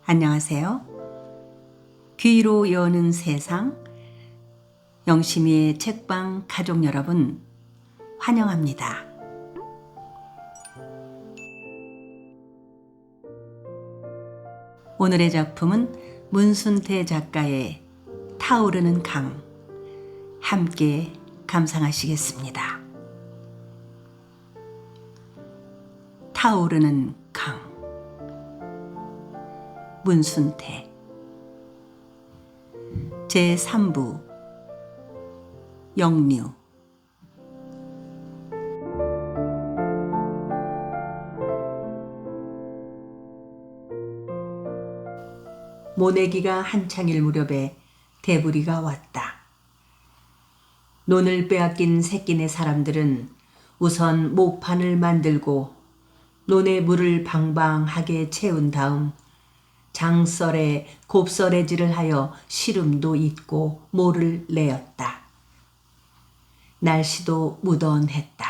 안녕하세요. 귀로 여는 세상 영심이의 책방 가족 여러분 환영합니다. 오늘의 작품은 문순태 작가의 타오르는 강, 함께 감상하시겠습니다. 타오르는 강, 문순태. 제3부 영류. 모내기가 한창일 무렵에 대부리가 왔다. 논을 빼앗긴 새끼네 사람들은 우선 모판을 만들고 논에 물을 방방하게 채운 다음 장썰에 곱썰애질을 하여 시름도 잇고 모를 내었다. 날씨도 무던했다.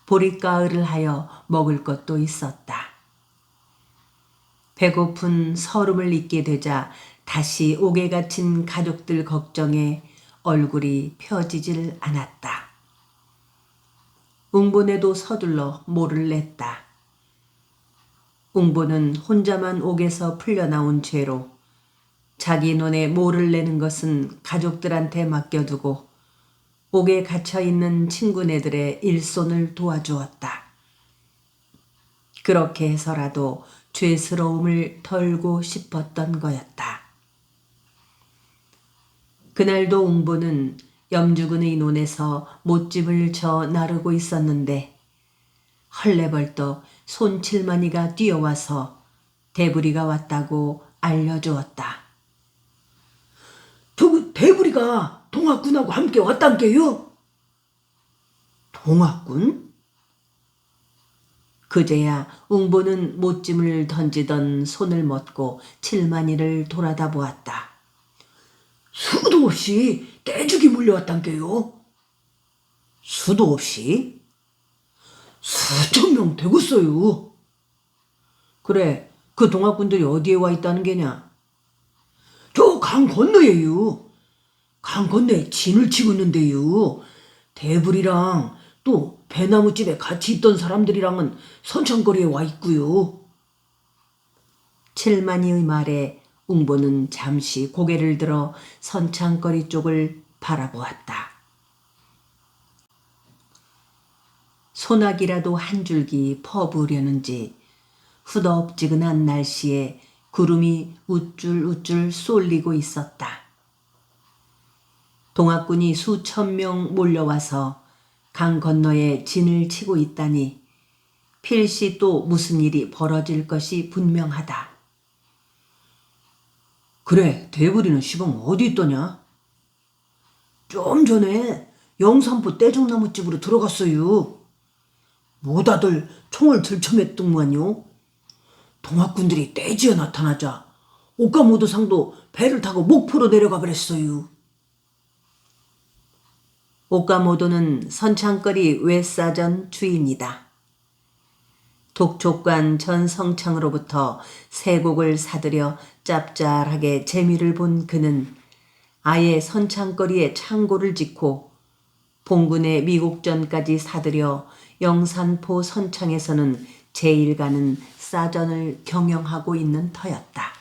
보릿가을을 하여 먹을 것도 있었다. 배고픈 서름을 잊게 되자 다시 옥에 갇힌 가족들 걱정에 얼굴이 펴지질 않았다. 웅보네도 서둘러 모를 냈다. 웅보는 혼자만 옥에서 풀려나온 죄로 자기 논에 모를 내는 것은 가족들한테 맡겨두고 옥에 갇혀있는 친구네들의 일손을 도와주었다. 그렇게 해서라도 죄스러움을 덜고 싶었던 거였다. 그날도 웅보는 염주근의 논에서 못집을 저 나르고 있었는데 헐레벌떡 손칠만이가 뛰어와서 대부리가 왔다고 알려주었다. 저그 대부리가 동학군하고 함께 왔단께요? 동학군? 그제야 웅보는 못짐을 던지던 손을 뻗고 칠만이를 돌아다 보았다. 수도 없이 떼죽이 물려왔단께요? 수도 없이? 수천 명 되겠어요. 그래, 그 동학군들이 어디에 와 있다는 게냐? 저 강 건너에요. 강 건너에 진을 치고 있는데요. 대불이랑 또 배나무집에 같이 있던 사람들이랑은 선창거리에 와 있고요. 칠만이의 말에 웅보는 잠시 고개를 들어 선창거리 쪽을 바라보았다. 소나기라도 한 줄기 퍼부으려는지 후덥지근한 날씨에 구름이 우쭐우쭐 쏠리고 있었다. 동학군이 수천 명 몰려와서 강 건너에 진을 치고 있다니 필시 또 무슨 일이 벌어질 것이 분명하다. 그래, 대부리는 시방 어디 있더냐? 좀 전에 영산포 떼죽나무집으로 들어갔어요. 모다들 총을 들쳐맸더만요. 동학군들이 떼지어 나타나자 옥가모도상도 배를 타고 목포로 내려가 버렸어요. 옥가모도는 선창거리 외사전 주인이다. 독촉관 전성창으로부터 세 곡을 사들여 짭짤하게 재미를 본 그는 아예 선창거리에 창고를 짓고 봉군의 미국전까지 사들여 영산포 선창에서는 제1가는 사전을 경영하고 있는 터였다.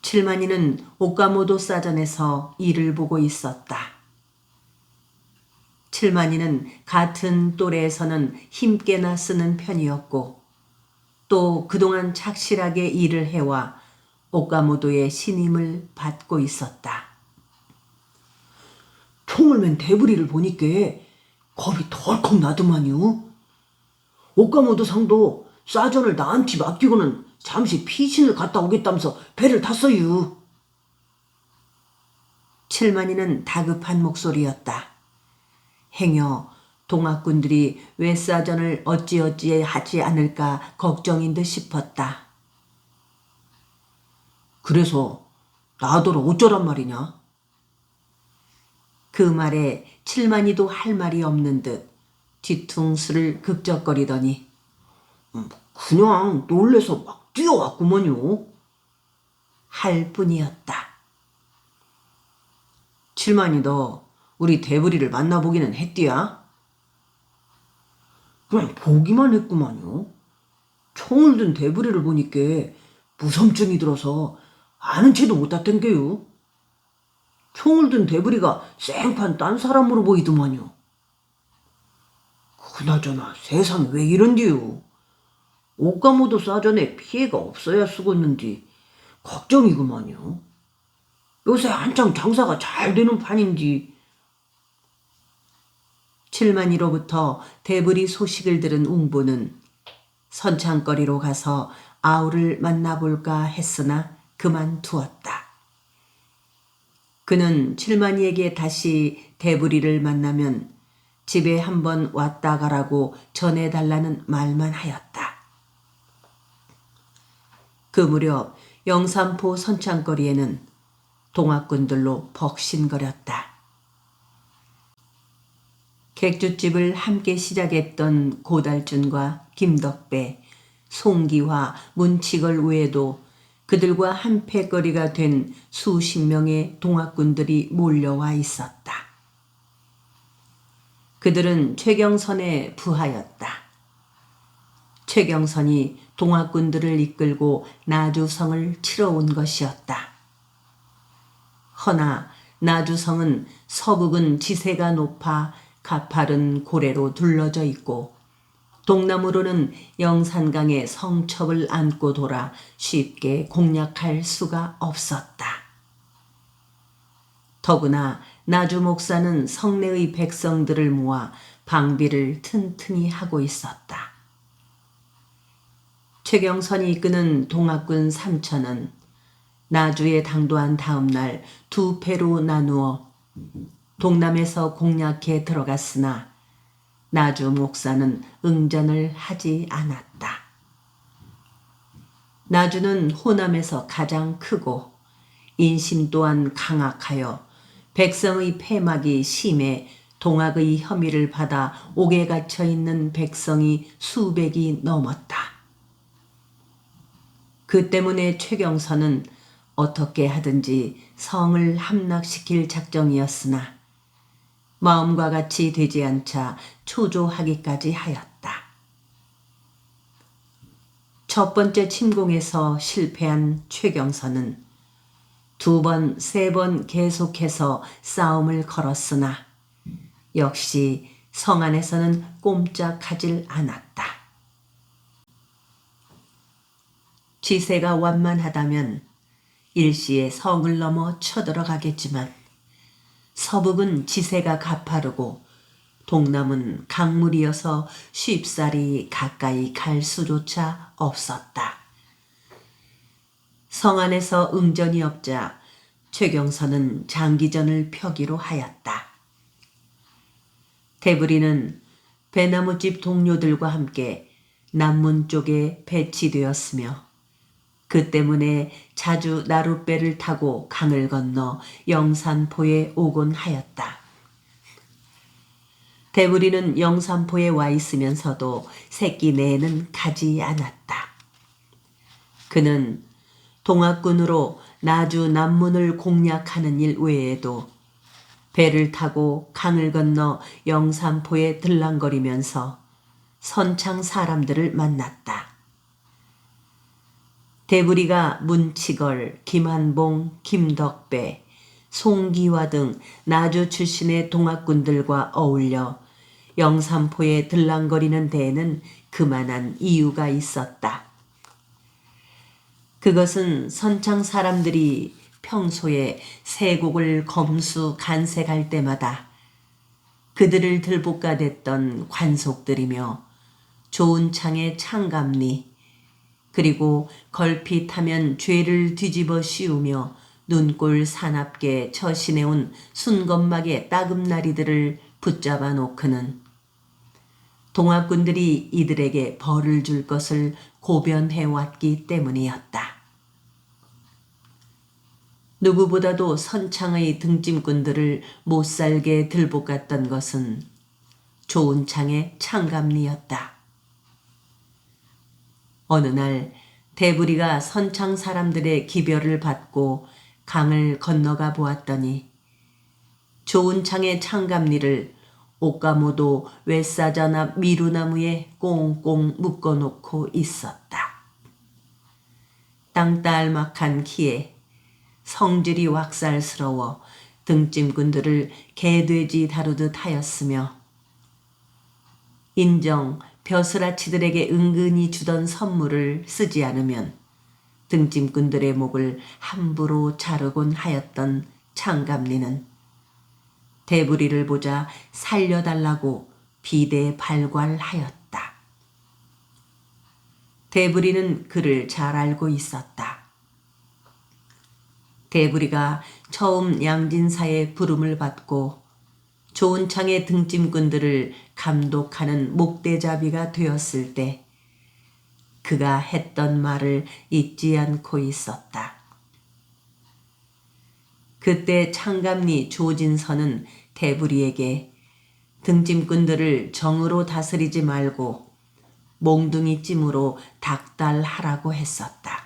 칠만이는 옥가모도 사전에서 일을 보고 있었다. 칠만이는 같은 또래에서는 힘께나 쓰는 편이었고 또 그동안 착실하게 일을 해와 옥가모도의 신임을 받고 있었다. 총을 맨 대부리를 보니까 겁이 덜컥 나더만요. 옥가모도상도 사전을 나한테 맡기고는 잠시 피신을 갔다 오겠다면서 배를 탔어요. 칠만이는 다급한 목소리였다. 행여 동학군들이 외사전을 어찌어찌 하지 않을까 걱정인 듯 싶었다. 그래서 나더러 어쩌란 말이냐? 그 말에 칠만이도 할 말이 없는 듯 뒤통수를 극적거리더니 그냥 놀래서 막 뛰어왔구먼요. 할 뿐이었다. 칠만이 너 우리 대부리를 만나보기는 했디야? 그냥 보기만 했구만요. 총을 든 대부리를 보니까 무섬증이 들어서 아는 체도 못했던게요. 총을 든 대부리가 생판 딴 사람으로 보이더만요. 그나저나 세상에 왜 이런디요? 옷가모도 싸전에 피해가 없어야 쓰겄는지 걱정이구만요. 요새 한창 장사가 잘 되는 판인지. 칠만이로부터 대부리 소식을 들은 웅보는 선창거리로 가서 아우를 만나볼까 했으나 그만두었다. 그는 칠만이에게 다시 대부리를 만나면 집에 한번 왔다 가라고 전해달라는 말만 하였다. 그 무렵 영산포 선창거리에는 동학군들로 벅신거렸다. 객주집을 함께 시작했던 고달준과 김덕배, 송기화, 문치걸 외에도 그들과 한패거리가 된 수십 명의 동학군들이 몰려와 있었다. 그들은 최경선에 부하였다. 최경선이 동학군들을 이끌고 나주성을 치러 온 것이었다. 허나 나주성은 서북은 지세가 높아 가파른 고래로 둘러져 있고 동남으로는 영산강의 성첩을 안고 돌아 쉽게 공략할 수가 없었다. 더구나 나주 목사는 성내의 백성들을 모아 방비를 튼튼히 하고 있었다. 최경선이 이끄는 동학군 3천은 나주에 당도한 다음 날 두 패로 나누어 동남에서 공략해 들어갔으나 나주 목사는 응전을 하지 않았다. 나주는 호남에서 가장 크고 인심 또한 강악하여 백성의 폐막이 심해 동학의 혐의를 받아 옥에 갇혀 있는 백성이 수백이 넘었다. 그 때문에 최경선은 어떻게 하든지 성을 함락시킬 작정이었으나 마음과 같이 되지 않자 초조하기까지 하였다. 첫 번째 침공에서 실패한 최경선은 두 번, 세 번 계속해서 싸움을 걸었으나 역시 성 안에서는 꼼짝하질 않았다. 지세가 완만하다면 일시에 성을 넘어 쳐들어가겠지만 서북은 지세가 가파르고 동남은 강물이어서 쉽사리 가까이 갈 수조차 없었다. 성 안에서 응전이 없자 최경선은 장기전을 펴기로 하였다. 대부리는 배나무집 동료들과 함께 남문 쪽에 배치되었으며 그 때문에 자주 나룻배를 타고 강을 건너 영산포에 오곤 하였다. 대부리는 영산포에 와 있으면서도 새끼 내에는 가지 않았다. 그는 동학군으로 나주 남문을 공략하는 일 외에도 배를 타고 강을 건너 영산포에 들랑거리면서 선창 사람들을 만났다. 대부리가 문치걸, 김한봉, 김덕배, 송기화 등 나주 출신의 동학군들과 어울려 영산포에 들랑거리는 데에는 그만한 이유가 있었다. 그것은 선창 사람들이 평소에 세곡을 검수 간색할 때마다 그들을 들볶아댔던 관속들이며 좋은 창의 창감리 그리고 걸핏하면 죄를 뒤집어 씌우며 눈꼴 사납게 처신해온 순건막의 따금나리들을 붙잡아 놓고는 동학군들이 이들에게 벌을 줄 것을 고변해왔기 때문이었다. 누구보다도 선창의 등짐꾼들을 못살게 들볶았던 것은 좋은 창의 창감리였다. 어느 날 대부리가 선창 사람들의 기별을 받고 강을 건너가 보았더니 좋은 창의 창갑리를 옥가모도 외사전 앞 미루나무에 꽁꽁 묶어놓고 있었다. 땅딸막한 키에 성질이 왁살스러워 등짐꾼들을 개돼지 다루듯 하였으며 인정 벼슬아치들에게 은근히 주던 선물을 쓰지 않으면 등짐꾼들의 목을 함부로 자르곤 하였던 창갑리는 대부리를 보자 살려달라고 비대에 발괄하였다. 대부리는 그를 잘 알고 있었다. 대부리가 처음 양진사의 부름을 받고 좋은 창의 등짐꾼들을 감독하는 목대자비가 되었을 때 그가 했던 말을 잊지 않고 있었다. 그때 창갑리 조진서는 대부리에게 등짐꾼들을 정으로 다스리지 말고 몽둥이 찜으로 닥달하라고 했었다.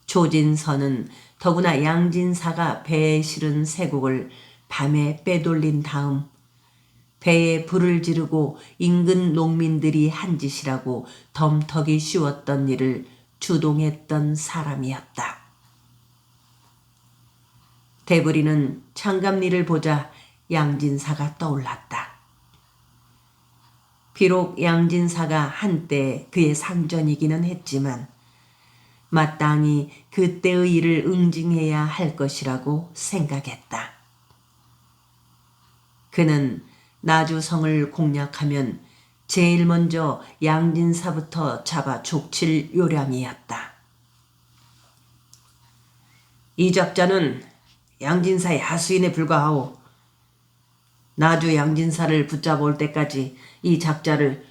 조진서는 더구나 양진사가 배에 실은 쇠국을 밤에 빼돌린 다음 배에 불을 지르고 인근 농민들이 한 짓이라고 덤터기 씌웠던 일을 주동했던 사람이었다. 대부리는 창갑리를 보자 양진사가 떠올랐다. 비록 양진사가 한때 그의 상전이기는 했지만 마땅히 그때의 일을 응징해야 할 것이라고 생각했다. 그는 나주성을 공략하면 제일 먼저 양진사부터 잡아 족칠 요량이었다. 이 작자는 양진사의 하수인에 불과하오. 나주 양진사를 붙잡아올 때까지 이 작자를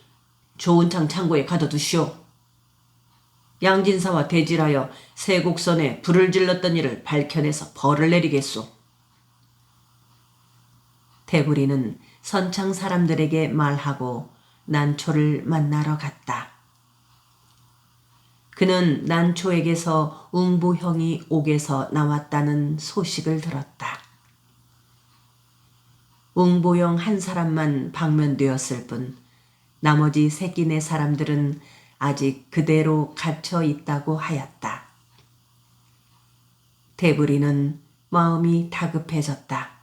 좋은 창 창고에 가둬두시오. 양진사와 대질하여 세곡선에 불을 질렀던 일을 밝혀내서 벌을 내리겠소. 대부리는 선창 사람들에게 말하고 난초를 만나러 갔다. 그는 난초에게서 웅부형이 옥에서 나왔다는 소식을 들었다. 웅보영 한 사람만 방면되었을 뿐 나머지 새끼네 사람들은 아직 그대로 갇혀 있다고 하였다. 대부리는 마음이 다급해졌다.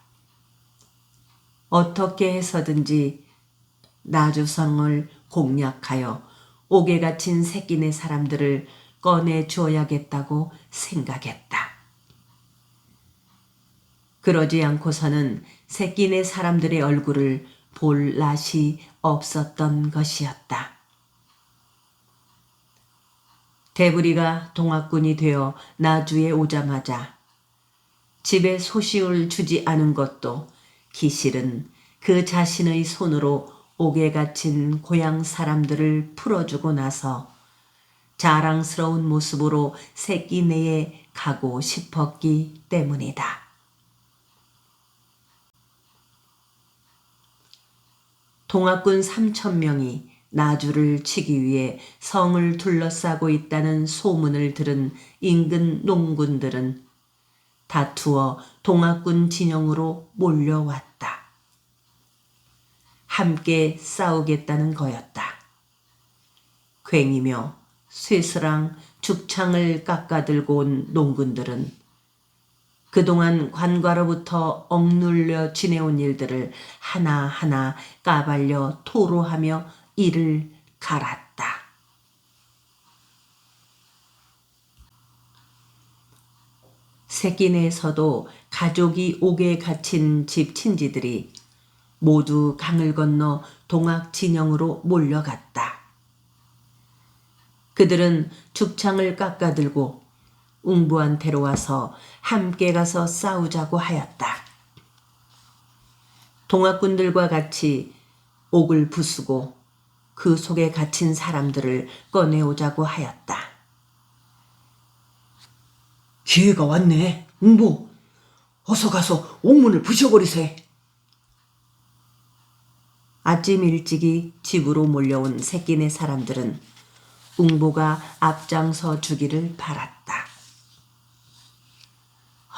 어떻게 해서든지 나주성을 공략하여 옥에 갇힌 새끼네 사람들을 꺼내줘야겠다고 생각했다. 그러지 않고서는 새끼네 사람들의 얼굴을 볼 낯이 없었던 것이었다. 대부리가 동학군이 되어 나주에 오자마자 집에 소식을 주지 않은 것도 기실은 그 자신의 손으로 옥에 갇힌 고향 사람들을 풀어주고 나서 자랑스러운 모습으로 새끼네에 가고 싶었기 때문이다. 동학군 3,000명이 나주를 치기 위해 성을 둘러싸고 있다는 소문을 들은 인근 농군들은 다투어 동학군 진영으로 몰려왔다. 함께 싸우겠다는 거였다. 괭이며 쇠스랑 죽창을 깎아들고 온 농군들은 그동안 관과로부터 억눌려 지내온 일들을 하나하나 까발려 토로하며 이를 갈았다. 새끼네에서도 가족이 옥에 갇힌 집 친지들이 모두 강을 건너 동학 진영으로 몰려갔다. 그들은 죽창을 깎아들고 웅부한테로 와서 함께 가서 싸우자고 하였다. 동학군들과 같이 옥을 부수고 그 속에 갇힌 사람들을 꺼내오자고 하였다. 기회가 왔네. 웅보, 어서 가서 옥문을 부셔버리세. 아침 일찍이 집으로 몰려온 새끼네 사람들은 웅보가 앞장서 주기를 바랐다.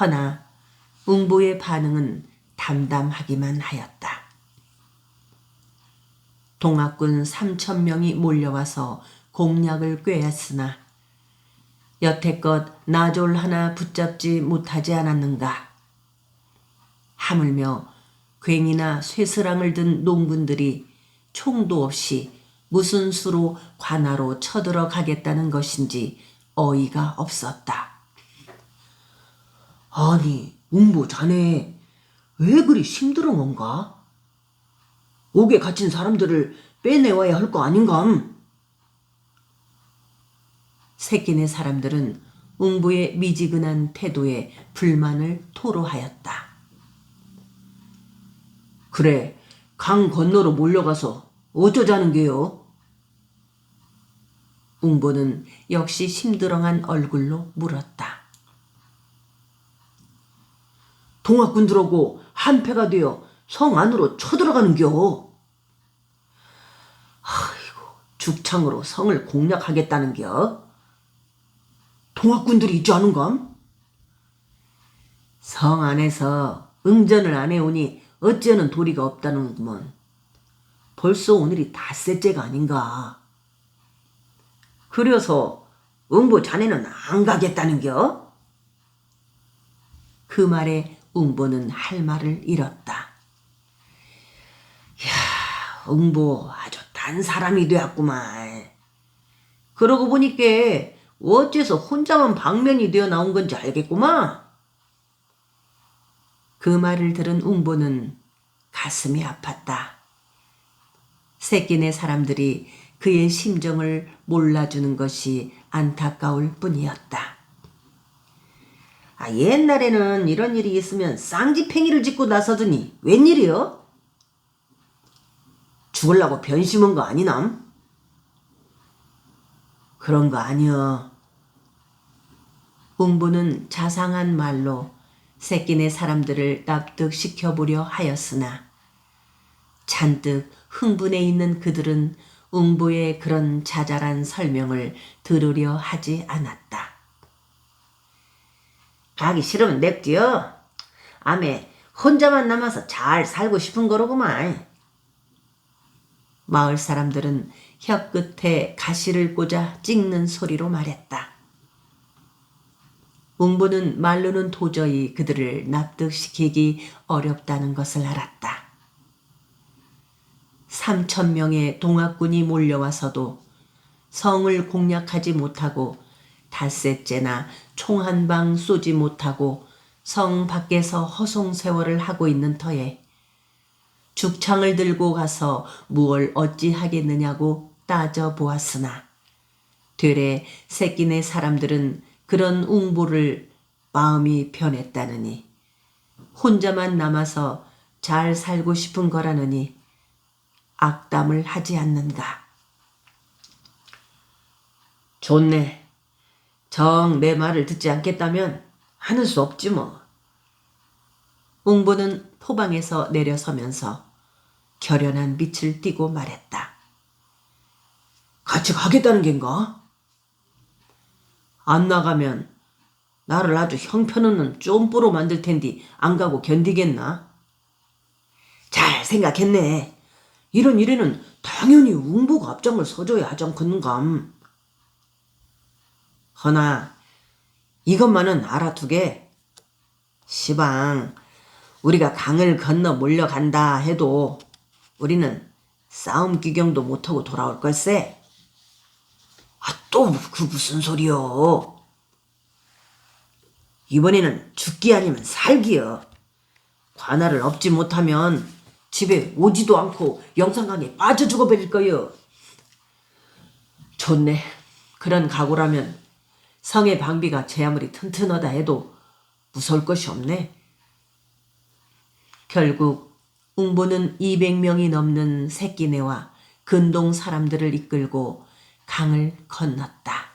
허나 웅보의 반응은 담담하기만 하였다. 동학군 3,000명이 몰려와서 공략을 꾀했으나 여태껏 나졸 하나 붙잡지 못하지 않았는가. 하물며 괭이나 쇠스랑을 든 농군들이 총도 없이 무슨 수로 관하로 쳐들어 가겠다는 것인지 어이가 없었다. 아니, 웅보 자네 왜 그리 힘들은 건가? 옥에 갇힌 사람들을 빼내와야 할 거 아닌감? 새끼네 사람들은 웅보의 미지근한 태도에 불만을 토로하였다. 그래, 강 건너로 몰려가서 어쩌자는 게요? 웅보는 역시 심드렁한 얼굴로 물었다. 동학군들하고 한패가 되어 성 안으로 쳐들어가는겨. 아이고, 죽창으로 성을 공략하겠다는겨. 동학군들이 있지 않은감? 성 안에서 응전을 안 해오니 어째는 도리가 없다는구먼. 벌써 오늘이 닷새째가 아닌가. 그래서 응보 자네는 안 가겠다는겨? 그 말에 웅보는 할 말을 잃었다. 응보 아주 단 사람이 되었구만. 그러고 보니까 어째서 혼자만 방면이 되어 나온 건지 알겠구만. 그 말을 들은 웅보는 가슴이 아팠다. 새끼네 사람들이 그의 심정을 몰라주는 것이 안타까울 뿐이었다. 옛날에는 이런 일이 있으면 쌍지팽이를 짚고 나서더니 웬일이여? 죽으려고 변심한 거 아니남? 그런 거 아니여. 웅보는 자상한 말로 새끼네 사람들을 납득시켜보려 하였으나 잔뜩 흥분해 있는 그들은 웅보의 그런 자잘한 설명을 들으려 하지 않았다. 가기 싫으면 냅둬. 암에 혼자만 남아서 잘 살고 싶은 거로구만. 마을 사람들은 혀끝에 가시를 꽂아 찍는 소리로 말했다. 웅보는 말로는 도저히 그들을 납득시키기 어렵다는 것을 알았다. 3,000명의 동학군이 몰려와서도 성을 공략하지 못하고 닷새째나 총 한 방 쏘지 못하고 성 밖에서 허송세월을 하고 있는 터에 죽창을 들고 가서 무얼 어찌하겠느냐고 따져보았으나 되레 새끼네 사람들은 그런 웅보를 마음이 변했다느니 혼자만 남아서 잘 살고 싶은 거라느니 악담을 하지 않는가. 좋네. 정 내 말을 듣지 않겠다면 하는 수 없지 뭐. 웅보는 포방에서 내려서면서 결연한 빛을 띠고 말했다. 같이 가겠다는 겐가? 안 나가면 나를 아주 형편없는 쫌뿌로 만들 텐디 안 가고 견디겠나? 잘 생각했네. 이런 일에는 당연히 웅보가 앞장을 서줘야 하지 않겠는감. 허나 이것만은 알아두게. 시방 우리가 강을 건너 몰려간다 해도 우리는 싸움 구경도 못하고 돌아올 걸세. 또 그 무슨 소리여. 이번에는 죽기 아니면 살기여. 관할을 업지 못하면 집에 오지도 않고 영산강에 빠져 죽어버릴 거여. 좋네. 그런 각오라면 성의 방비가 제 아무리 튼튼하다 해도 무서울 것이 없네. 결국 웅보는 200명이 넘는 새끼네와 근동 사람들을 이끌고 강을 건넜다.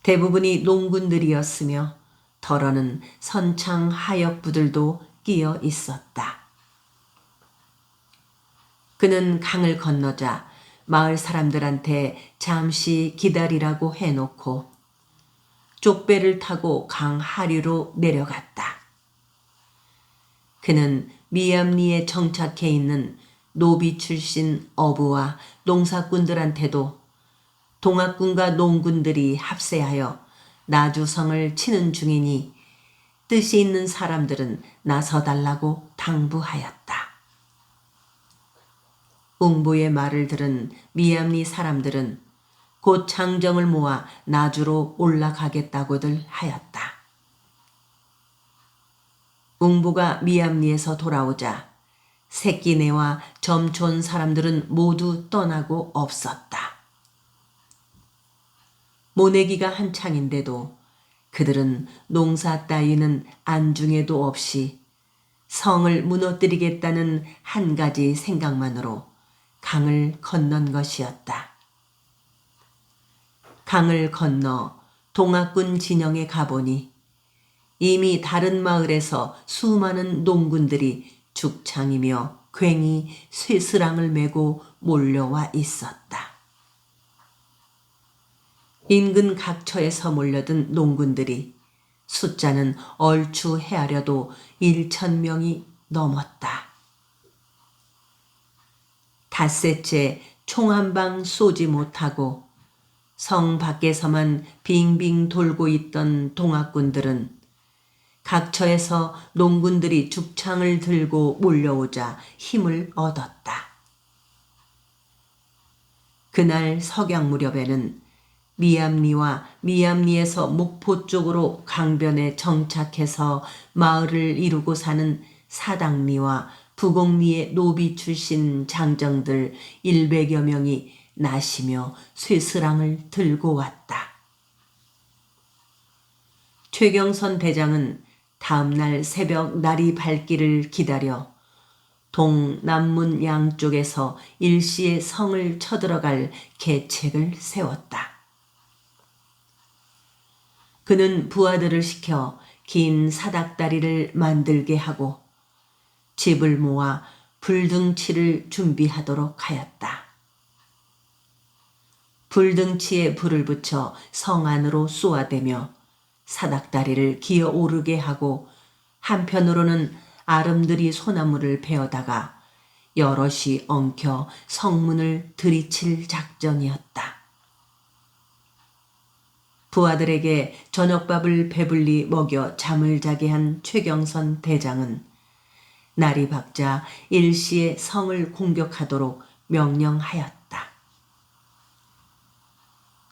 대부분이 농군들이었으며 덜어는 선창 하역부들도 끼어 있었다. 그는 강을 건너자 마을 사람들한테 잠시 기다리라고 해놓고 족배를 타고 강 하류로 내려갔다. 그는 미암리에 정착해 있는 노비 출신 어부와 농사꾼들한테도 동학군과 농군들이 합세하여 나주성을 치는 중이니 뜻이 있는 사람들은 나서달라고 당부하였다. 웅부의 말을 들은 미암리 사람들은 곧 장정을 모아 나주로 올라가겠다고들 하였다. 웅부가 미암리에서 돌아오자 새끼네와 점촌 사람들은 모두 떠나고 없었다. 모내기가 한창인데도 그들은 농사 따위는 안중에도 없이 성을 무너뜨리겠다는 한 가지 생각만으로 강을 건넌 것이었다. 강을 건너 동학군 진영에 가보니 이미 다른 마을에서 수많은 농군들이 죽창이며 괭이, 쇠스랑을 메고 몰려와 있었다. 인근 각처에서 몰려든 농군들이 숫자는 얼추 헤아려도 1,000명이 넘었다. 닷새째 총 한 방 쏘지 못하고 성 밖에서만 빙빙 돌고 있던 동학군들은 각처에서 농군들이 죽창을 들고 몰려오자 힘을 얻었다. 그날 석양 무렵에는 미암리와 미암리에서 목포 쪽으로 강변에 정착해서 마을을 이루고 사는 사당리와 부곡리의 노비 출신 장정들 100여 명이 나시며 쇠스랑을 들고 왔다. 최경선 대장은 다음날 새벽 날이 밝기를 기다려 동남문 양쪽에서 일시에 성을 쳐들어갈 계책을 세웠다. 그는 부하들을 시켜 긴 사닥다리를 만들게 하고 집을 모아 불등치를 준비하도록 하였다. 불등치에 불을 붙여 성 안으로 쏘아대며 사닥다리를 기어 오르게 하고 한편으로는 아름드리 소나무를 베어다가 여럿이 엉켜 성문을 들이칠 작정이었다. 부하들에게 저녁밥을 배불리 먹여 잠을 자게 한 최경선 대장은 날이 밝자 일시에 성을 공격하도록 명령하였다.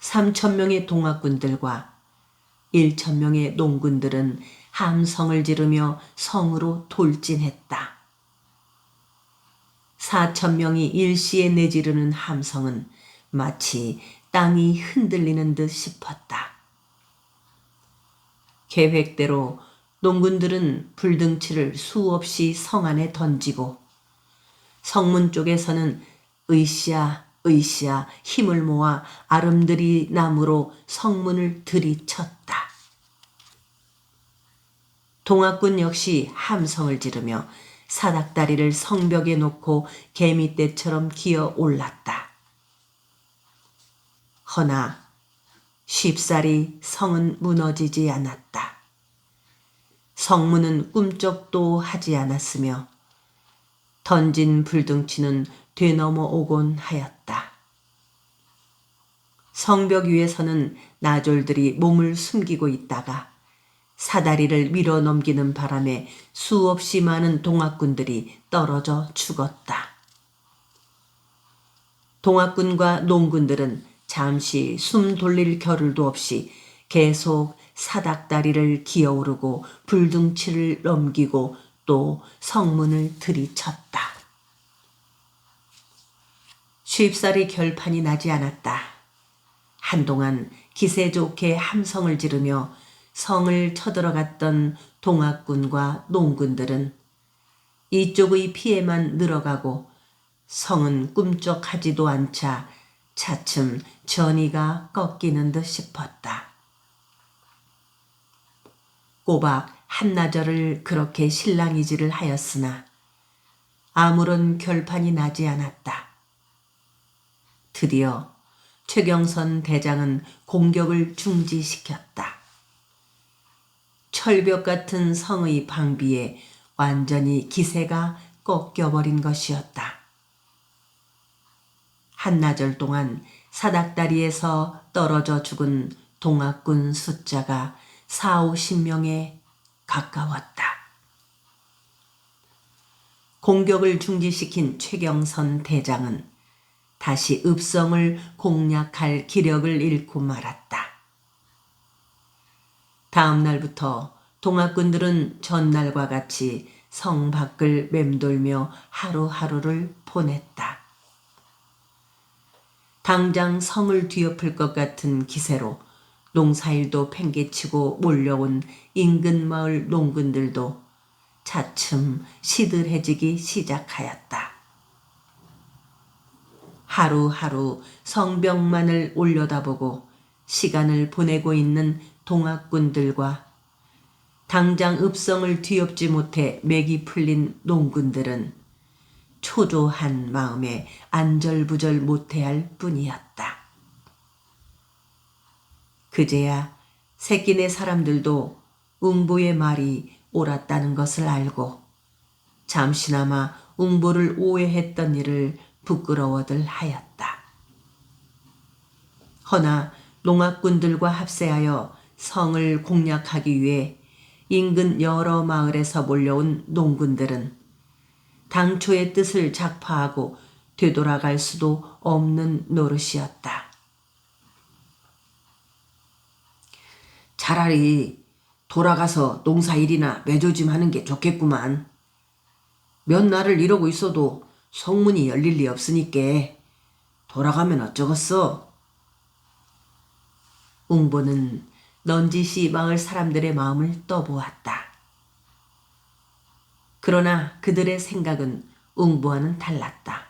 3,000명의 동학군들과 1,000명의 농군들은 함성을 지르며 성으로 돌진했다. 4,000명이 일시에 내지르는 함성은 마치 땅이 흔들리는 듯 싶었다. 계획대로 농군들은 불등치를 수없이 성 안에 던지고 성문 쪽에서는 으쌰 으쌰 힘을 모아 아름드리 나무로 성문을 들이쳤다. 동학군 역시 함성을 지르며 사닥다리를 성벽에 놓고 개미떼처럼 기어 올랐다. 허나 쉽사리 성은 무너지지 않았다. 성문은 꿈쩍도 하지 않았으며 던진 불등치는 되넘어 오곤 하였다. 성벽 위에서는 나졸들이 몸을 숨기고 있다가 사다리를 밀어 넘기는 바람에 수없이 많은 동학군들이 떨어져 죽었다. 동학군과 농군들은 잠시 숨 돌릴 겨를도 없이 계속 사닥다리를 기어오르고 불등치를 넘기고 또 성문을 들이쳤다. 쉽사리 결판이 나지 않았다. 한동안 기세 좋게 함성을 지르며 성을 쳐들어갔던 동학군과 농군들은 이쪽의 피해만 늘어가고 성은 꿈쩍하지도 않자 차츰 전의가 꺾이는 듯 싶었다. 꼬박 한나절을 그렇게 실랑이질을 하였으나 아무런 결판이 나지 않았다. 드디어 최경선 대장은 공격을 중지시켰다. 철벽 같은 성의 방비에 완전히 기세가 꺾여버린 것이었다. 한나절 동안 사닥다리에서 떨어져 죽은 동학군 숫자가 40~50명에 가까웠다. 공격을 중지시킨 최경선 대장은 다시 읍성을 공략할 기력을 잃고 말았다. 다음 날부터 동학군들은 전날과 같이 성 밖을 맴돌며 하루하루를 보냈다. 당장 성을 뒤엎을 것 같은 기세로 농사일도 팽개치고 몰려온 인근 마을 농군들도 차츰 시들해지기 시작하였다. 하루하루 성벽만을 올려다보고 시간을 보내고 있는 동학군들과 당장 읍성을 뒤엎지 못해 맥이 풀린 농군들은 초조한 마음에 안절부절 못해할 뿐이었다. 그제야 새끼네 사람들도 웅보의 말이 옳았다는 것을 알고 잠시나마 웅보를 오해했던 일을 부끄러워들 하였다. 허나 농악군들과 합세하여 성을 공략하기 위해 인근 여러 마을에서 몰려온 농군들은 당초의 뜻을 작파하고 되돌아갈 수도 없는 노릇이었다. 차라리 돌아가서 농사일이나 매조짐하는 게 좋겠구만. 몇 날을 이러고 있어도 성문이 열릴 리 없으니까 돌아가면 어쩌겠어. 웅보는 넌지시 마을 사람들의 마음을 떠보았다. 그러나 그들의 생각은 웅보와는 달랐다.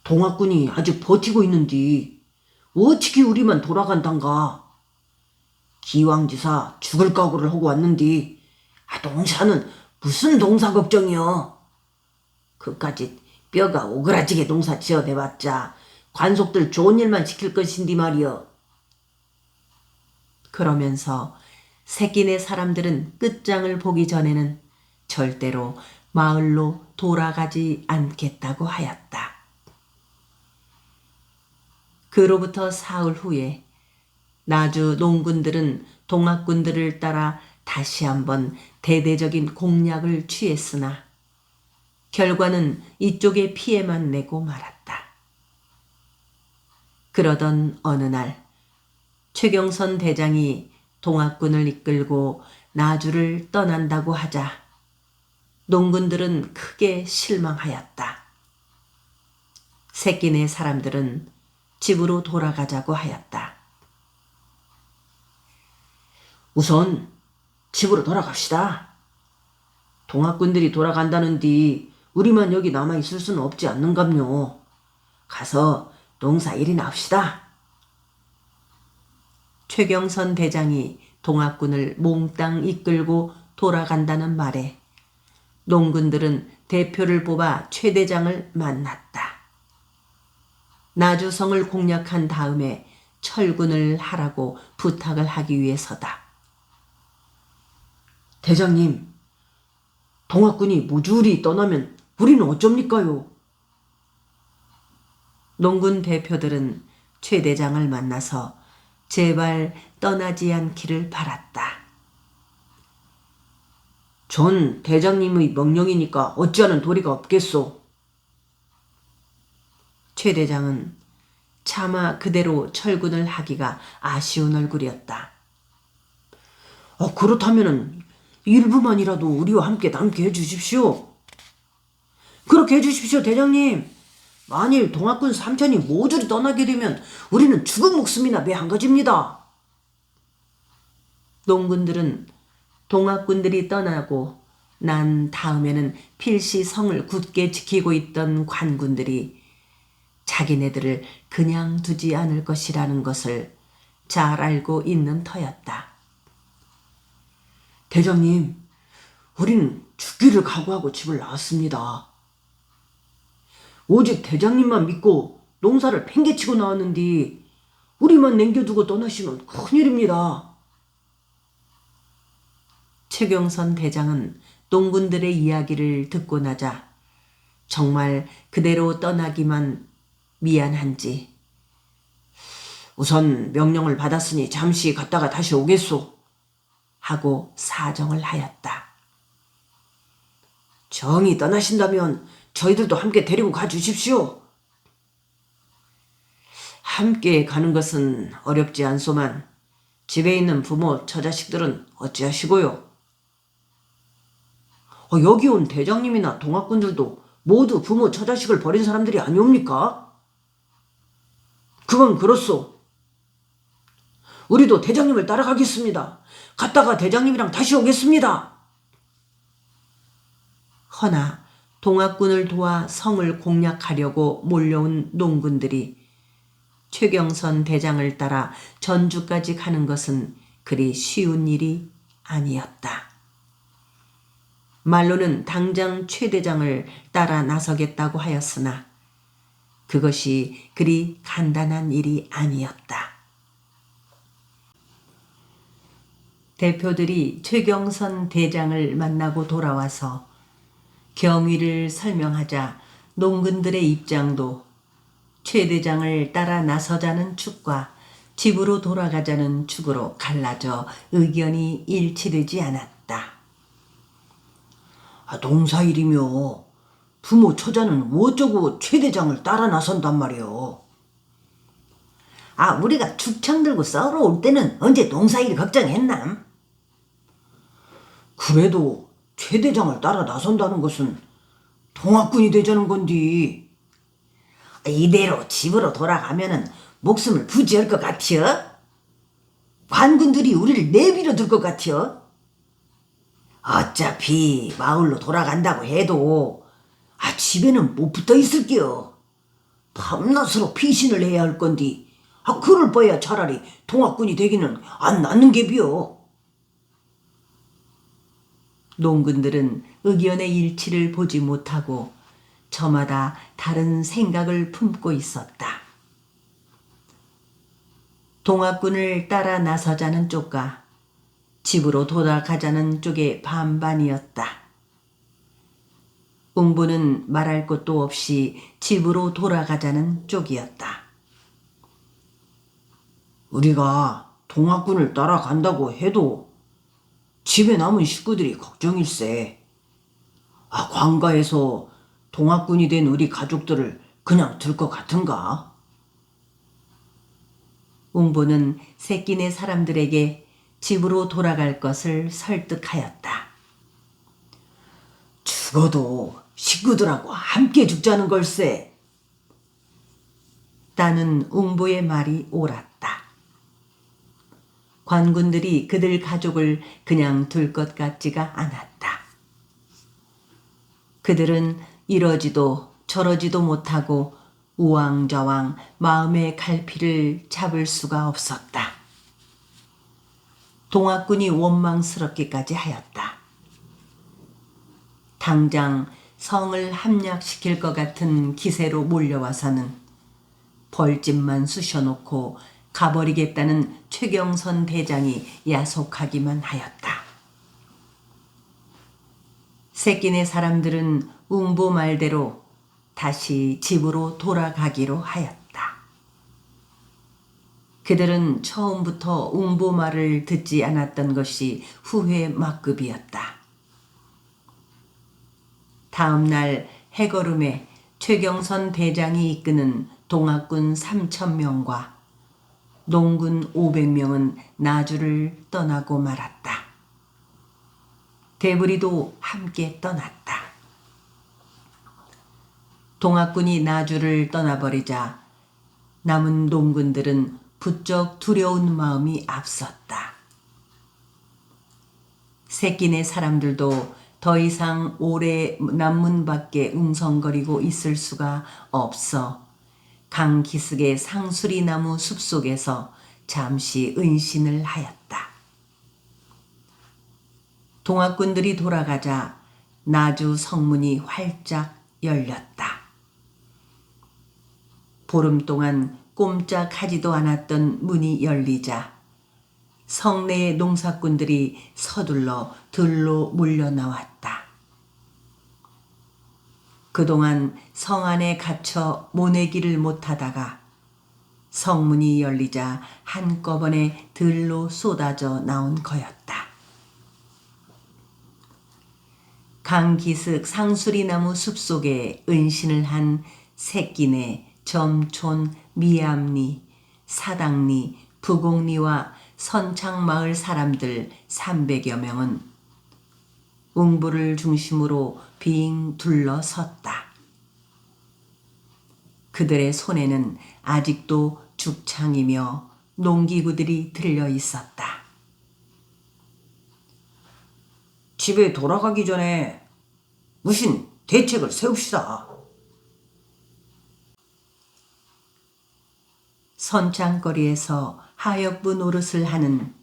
동학군이 아직 버티고 있는디 어떻게 우리만 돌아간단가. 기왕지사 죽을 각오를 하고 왔는디 농사는 무슨 농사 걱정이여. 그까짓 뼈가 오그라지게 농사 지어대봤자 관속들 좋은 일만 시킬 것인디 말이여. 그러면서 새끼네 사람들은 끝장을 보기 전에는 절대로 마을로 돌아가지 않겠다고 하였다. 그로부터 사흘 후에 나주 농군들은 동학군들을 따라 다시 한번 대대적인 공략을 취했으나 결과는 이쪽에 피해만 내고 말았다. 그러던 어느 날 최경선 대장이 동학군을 이끌고 나주를 떠난다고 하자 농군들은 크게 실망하였다. 새끼네 사람들은 집으로 돌아가자고 하였다. 우선 집으로 돌아갑시다. 동학군들이 돌아간다는디 우리만 여기 남아있을 수는 없지 않는감요. 가서 농사일이나 합시다. 최경선 대장이 동학군을 몽땅 이끌고 돌아간다는 말에 농군들은 대표를 뽑아 최 대장을 만났다. 나주성을 공략한 다음에 철군을 하라고 부탁을 하기 위해서다. 대장님, 동학군이 무주리 떠나면 우리는 어쩝니까요? 농군 대표들은 최 대장을 만나서 제발 떠나지 않기를 바랐다. 전 대장님의 명령이니까 어찌하는 도리가 없겠소. 최 대장은 차마 그대로 철군을 하기가 아쉬운 얼굴이었다. 그렇다면은 일부만이라도 우리와 함께 남게 해주십시오. 그렇게 해주십시오, 대장님. 만일 동학군 3천이 모조리 떠나게 되면 우리는 죽은 목숨이나 매한가지입니다. 농군들은 동학군들이 떠나고 난 다음에는 필시 성을 굳게 지키고 있던 관군들이 자기네들을 그냥 두지 않을 것이라는 것을 잘 알고 있는 터였다. 대장님, 우리는 죽기를 각오하고 집을 나왔습니다. 오직 대장님만 믿고 농사를 팽개치고 나왔는데 우리만 남겨두고 떠나시면 큰일입니다. 최경선 대장은 농군들의 이야기를 듣고 나자 정말 그대로 떠나기만 미안한지 우선 명령을 받았으니 잠시 갔다가 다시 오겠소 하고 사정을 하였다. 정이 떠나신다면 저희들도 함께 데리고 가주십시오. 함께 가는 것은 어렵지 않소만 집에 있는 부모 처자식들은 어찌하시고요? 여기 온 대장님이나 동학군들도 모두 부모 처자식을 버린 사람들이 아니옵니까? 그건 그렇소. 우리도 대장님을 따라가겠습니다. 갔다가 대장님이랑 다시 오겠습니다. 허나 동학군을 도와 성을 공략하려고 몰려온 농군들이 최경선 대장을 따라 전주까지 가는 것은 그리 쉬운 일이 아니었다. 말로는 당장 최 대장을 따라 나서겠다고 하였으나 그것이 그리 간단한 일이 아니었다. 대표들이 최경선 대장을 만나고 돌아와서 경위를 설명하자 농군들의 입장도 최 대장을 따라 나서자는 축과 집으로 돌아가자는 축으로 갈라져 의견이 일치되지 않았다. 농사일이며 부모 처자는 어쩌고 최 대장을 따라 나선단 말이오. 우리가 축창 들고 싸우러 올 때는 언제 농사일 걱정했남? 그래도 최 대장을 따라 나선다는 것은 동학군이 되자는 건디. 이대로 집으로 돌아가면은 목숨을 부지할 것 같여? 관군들이 우리를 내버려 둘 것 같여? 어차피 마을로 돌아간다고 해도 집에는 못 붙어 있을게요. 밤낮으로 피신을 해야 할 건디 그럴 바에야 차라리 동학군이 되기는 안 낫는 게비요. 농군들은 의견의 일치를 보지 못하고 저마다 다른 생각을 품고 있었다. 동학군을 따라 나서자는 쪽과 집으로 돌아가자는 쪽의 반반이었다. 웅부는 말할 것도 없이 집으로 돌아가자는 쪽이었다. 우리가 동학군을 따라간다고 해도 집에 남은 식구들이 걱정일세. 관가에서 동학군이 된 우리 가족들을 그냥 둘 것 같은가? 웅부는 새끼네 사람들에게 집으로 돌아갈 것을 설득하였다. 죽어도 식구들하고 함께 죽자는 걸세. 따는 웅부의 말이 옳았다. 관군들이 그들 가족을 그냥 둘 것 같지가 않았다. 그들은 이러지도 저러지도 못하고 우왕좌왕 마음의 갈피를 잡을 수가 없었다. 동학군이 원망스럽기까지 하였다. 당장 성을 함락시킬 것 같은 기세로 몰려와서는 벌집만 쑤셔놓고 가버리겠다는 최경선 대장이 야속하기만 하였다. 새끼네 사람들은 웅부 말대로 다시 집으로 돌아가기로 하였다. 그들은 처음부터 웅부 말을 듣지 않았던 것이 후회 막급이었다. 다음 날 해거름에 최경선 대장이 이끄는 동학군 3,000명과 농군 500명은 나주를 떠나고 말았다. 대부리도 함께 떠났다. 동학군이 나주를 떠나버리자 남은 농군들은 부쩍 두려운 마음이 앞섰다. 새끼네 사람들도 더 이상 오래 남문 밖에 웅성거리고 있을 수가 없어 강 기슭의 상수리 나무 숲속에서 잠시 은신을 하였다. 동학군들이 돌아가자 나주 성문이 활짝 열렸다. 보름 동안 꼼짝하지도 않았던 문이 열리자 성내의 농사꾼들이 서둘러 들로 몰려 나왔다. 그동안 성 안에 갇혀 모내기를 못하다가 성문이 열리자 한꺼번에 들로 쏟아져 나온 거였다. 강기슭 상수리나무 숲속에 은신을 한 새끼네, 점촌, 미암리, 사당리, 부곡리와 선창마을 사람들 300여 명은 웅부를 중심으로 빙 둘러섰다. 그들의 손에는 아직도 죽창이며 농기구들이 들려 있었다. 집에 돌아가기 전에 무슨 대책을 세웁시다. 선창거리에서 하역부 노릇을 하는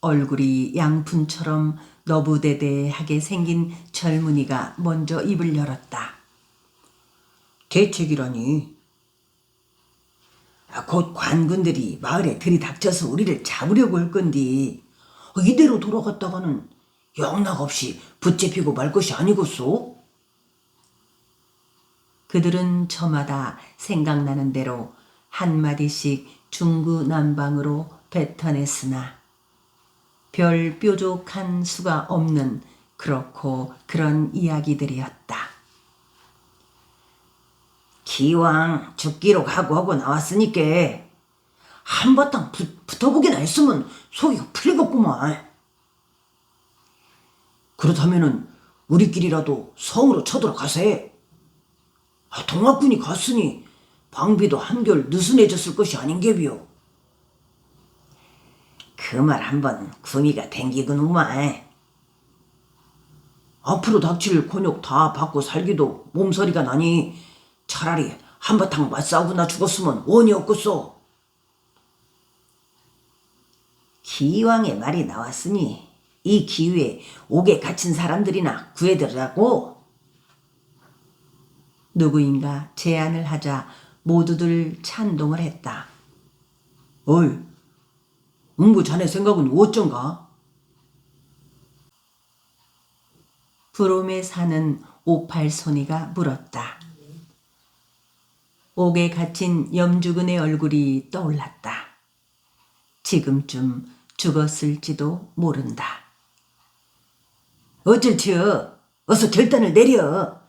얼굴이 양푼처럼 너부대대하게 생긴 젊은이가 먼저 입을 열었다. 대책이라니. 곧 관군들이 마을에 들이닥쳐서 우리를 잡으려고 할 건디 이대로 돌아갔다가는 영락없이 붙잡히고 말 것이 아니겠소? 그들은 저마다 생각나는 대로 한마디씩 중구난방으로 뱉어냈으나 별 뾰족한 수가 없는 그렇고 그런 이야기들이었다. 기왕 죽기로 각오하고 나왔으니까 한바탕 붙어보기나 했으면 속이 풀리겠구만. 그렇다면은 우리끼리라도 성으로 쳐들어가세. 동학군이 갔으니 방비도 한결 느슨해졌을 것이 아닌게비요. 그 말 한번 구미가 댕기구만. 앞으로 닥칠 곤욕 다 받고 살기도 몸서리가 나니 차라리 한바탕 맞싸우고나 죽었으면 원이 없겠소. 기왕의 말이 나왔으니 이 기회에 옥에 갇힌 사람들이나 구해들으라고. 누구인가 제안을 하자 모두들 찬동을 했다. 어이, 웅부 자네 생각은 어쩐가? 부롬에 사는 오팔손이가 물었다. 옥에 갇힌 염주근의 얼굴이 떠올랐다. 지금쯤 죽었을지도 모른다. 어쩔지요. 어서 결단을 내려.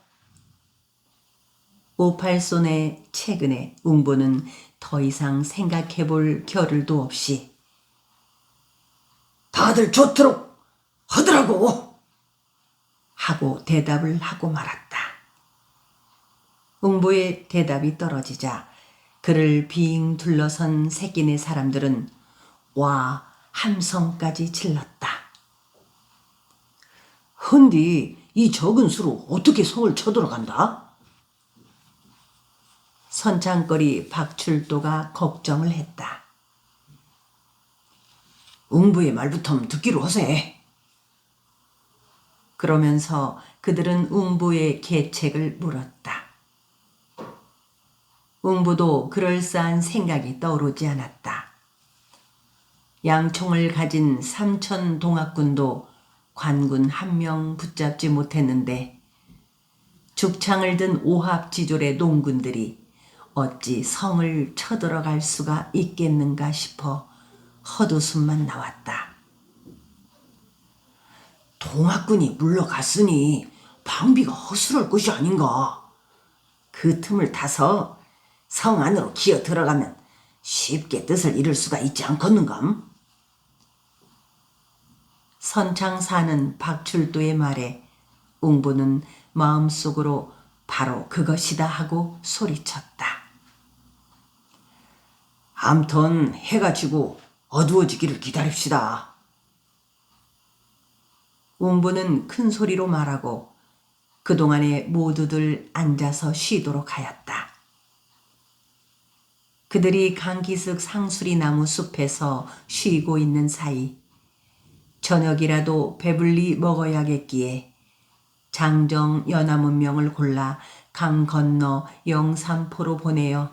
오팔손의 최근에 웅보는 더 이상 생각해볼 겨를도 없이 다들 좋도록 하더라고 하고 대답을 하고 말았다. 웅보의 대답이 떨어지자 그를 빙 둘러선 새끼네 사람들은 와 함성까지 질렀다. 헌디 이 적은 수로 어떻게 성을 쳐들어간다? 선창거리 박출도가 걱정을 했다. 웅부의 말부터 듣기로 하세. 그러면서 그들은 웅부의 계책을 물었다. 웅부도 그럴싸한 생각이 떠오르지 않았다. 양총을 가진 삼천 동학군도 관군 한 명 붙잡지 못했는데 죽창을 든 오합지졸의 농군들이 어찌 성을 쳐들어갈 수가 있겠는가 싶어 헛웃음만 나왔다. 동학군이 물러갔으니 방비가 허술할 것이 아닌가. 그 틈을 타서 성 안으로 기어 들어가면 쉽게 뜻을 이룰 수가 있지 않겠는감? 선창 사는 박출도의 말에 웅부는 마음속으로 바로 그것이다 하고 소리쳤다. 암튼 해가 지고 어두워지기를 기다립시다. 웅부는 큰 소리로 말하고 그동안에 모두들 앉아서 쉬도록 하였다. 그들이 강기슭 상수리나무 숲에서 쉬고 있는 사이 저녁이라도 배불리 먹어야겠기에 장정 연암운명을 골라 강 건너 영산포로 보내어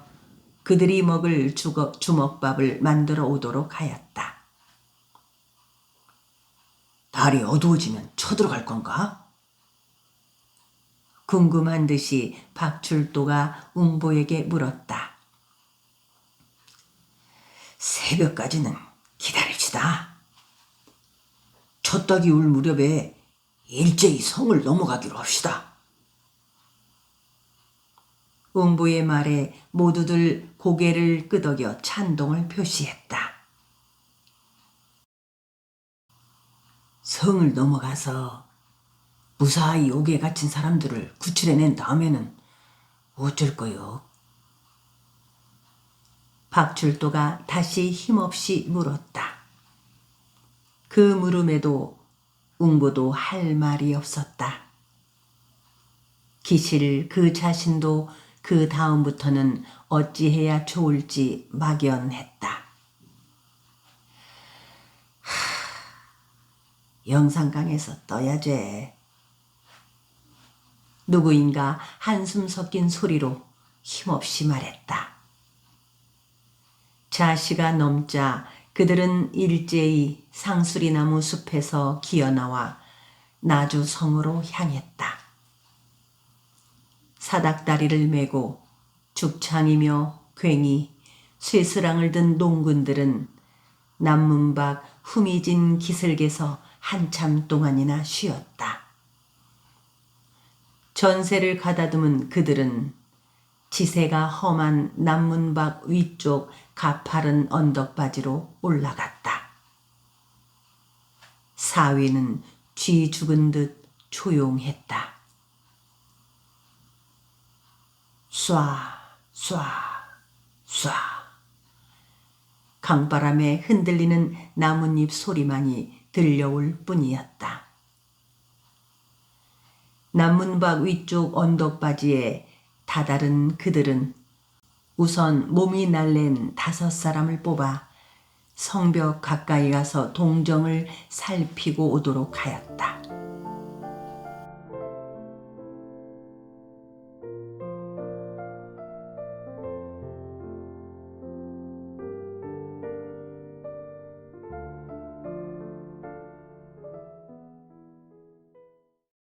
그들이 먹을 주먹밥을 만들어 오도록 하였다. 달이 어두워지면 쳐들어갈 건가? 궁금한 듯이 박출도가 웅보에게 물었다. 새벽까지는 기다립시다. 첫 닭이 울 무렵에 일제히 성을 넘어가기로 합시다. 웅보의 말에 모두들 고개를 끄덕여 찬동을 표시했다. 성을 넘어가서 무사히 옥에 갇힌 사람들을 구출해낸 다음에는 어쩔 거요? 박출도가 다시 힘없이 물었다. 그 물음에도 웅보도 할 말이 없었다. 기실 그 자신도 그 다음부터는 어찌해야 좋을지 막연했다. 영산강에서 떠야지. 누구인가 한숨 섞인 소리로 힘없이 말했다. 자시가 넘자 그들은 일제히 상수리나무 숲에서 기어나와 나주성으로 향했다. 사닥다리를 메고 죽창이며 괭이, 쇠스랑을 든 농군들은 남문 밖 후미진 기슭에서 한참 동안이나 쉬었다. 전세를 가다듬은 그들은 지세가 험한 남문 밖 위쪽 가파른 언덕바지로 올라갔다. 사위는 쥐 죽은 듯 조용했다. 쏴, 쏴, 쏴. 강바람에 흔들리는 나뭇잎 소리만이 들려올 뿐이었다. 남문박 위쪽 언덕바지에 다다른 그들은 우선 몸이 날랜 5사람을 뽑아 성벽 가까이 가서 동정을 살피고 오도록 하였다.